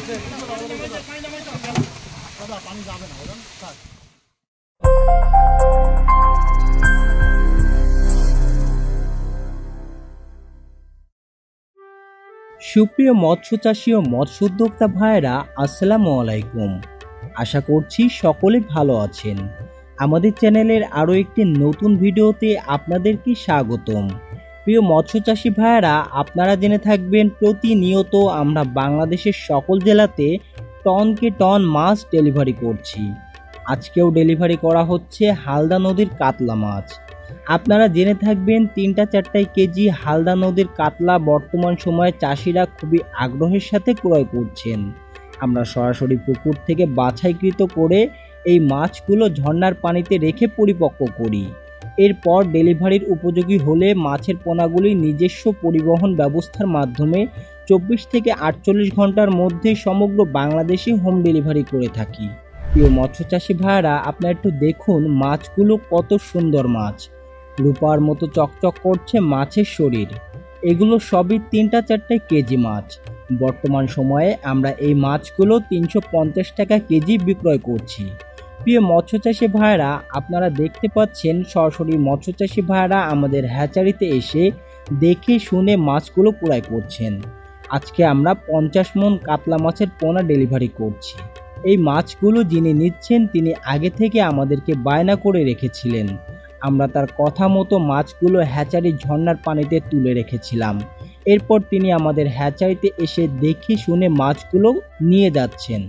সুপ্রিয় মৎস্য চাষী ও মৎস্য উদ্যোক্তা ভাইয়েরা, আসসালামু আলাইকুম। আশা করছি সকলে ভালো আছেন। আমাদের চ্যানেলের আরও একটি নতুন ভিডিওতে আপনাদেরকে স্বাগতম। প্রিয় মৎস্য চাষী ভাইয়েরা, আপনারা জেনে থাকবেন প্রতিনিয়ত আমরা বাংলাদেশের সকল জেলাতে টনকে টন মাছ ডেলিভারি করছি। আজকেও ডেলিভারি করা হচ্ছে হালদা নদীর কাতলা মাছ। আপনারা জেনে থাকবেন 3-4 কেজি হালদা নদীর কাতলা বর্তমান সময়ে চাষিরা খুবই আগ্রহের সাথে ক্রয় করছেন। আমরা সরাসরি পুকুর থেকে বাছাইকৃত করে এই মাছগুলো ঝর্ণার পানিতে রেখে পরিপক্ক করি। এরপর ডেলিভারির উপযোগী হলে মাছের পোনাগুলি নিজস্ব পরিবহন ব্যবস্থার মাধ্যমে 24 থেকে 48 ঘন্টার মধ্যে সমগ্র বাংলাদেশে হোম ডেলিভারি করে থাকি। প্রিয় মৎস্য চাষী ভাইয়েরা, আপনারা একটু দেখুন মাছগুলো কত সুন্দর মাছ, রূপার মতো চকচক করছে মাছের শরীর। এগুলো সবই 3-4 কেজি মাছ। বর্তমান সময়ে আমরা এই মাছগুলো 350 টাকা কেজি বিক্রয় করছি। প্রিয় মৎস্য চাষী ভাইয়েরা, আপনারা দেখতে পাচ্ছেন সরাসরি মৎস্য চাষী ভাইয়েরা আমাদের হ্যাচারিতে এসে দেখে শুনে মাছগুলো ক্রয় করছেন। আজকে আমরা 50 মণ কাতলা মাছের পোনা ডেলিভারি করছি। এই মাছগুলো যিনি নিচ্ছেন তিনি আগে থেকে আমাদেরকে বায়না করে রেখেছিলেন। আমরা তার কথা মতো মাছগুলো হ্যাচারি ঝর্ণার পানিতে তুলে রেখেছিলাম। এরপর তিনি আমাদের হ্যাচারিতে এসে দেখে শুনে মাছগুলো নিয়ে যাচ্ছেন।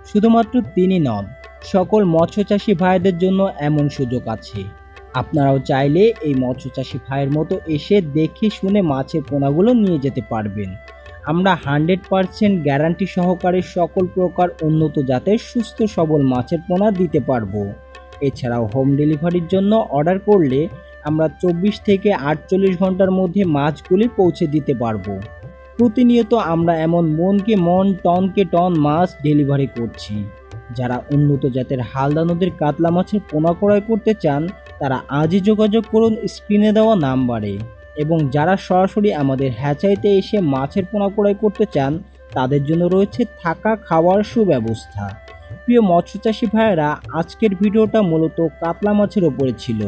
শুধুমাত্র তিনি নন, সকল মৎস্য চাষী ভাইদের জন্য এমন সুযোগ আছে। আপনারাও চাইলে এই মৎস্য চাষী ভাইয়ের মতো এসে দেখে শুনে মাছের পোনাগুলো নিয়ে যেতে পারবেন। আমরা 100% গ্যারান্টি সহকারে সকল প্রকার উন্নত জাতের সুস্থ সবল মাছের পোনা দিতে পারবো। এছাড়াও হোম ডেলিভারির জন্য অর্ডার করলে আমরা 24 থেকে 48 ঘন্টার মধ্যে মাছগুলি পৌঁছে দিতে পারবো। প্রতিনিয়ত আমরা এমন মনকে মন টনকে টন মাছ ডেলিভারি করছি। যারা উন্নত জাতের হালদা নদীর কাতলা মাছের পোনা ক্রয় করতে চান তারা আজই যোগাযোগ করুন স্ক্রিনে দেওয়া নাম্বারে। এবং যারা সরাসরি আমাদের হ্যাচারিতে এসে মাছের পোনা ক্রয় করতে চান তাদের জন্য রয়েছে থাকা খাওয়ার সুব্যবস্থা। প্রিয় মৎস্য চাষী ভাইয়েরা, আজকের ভিডিওটা মূলত কাতলা মাছের ওপরে ছিল।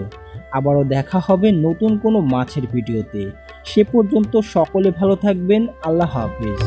আবারও দেখা হবে নতুন কোনো মাছের ভিডিওতে। সে পর্যন্ত সকলে ভালো থাকবেন। আল্লাহ হাফেজ।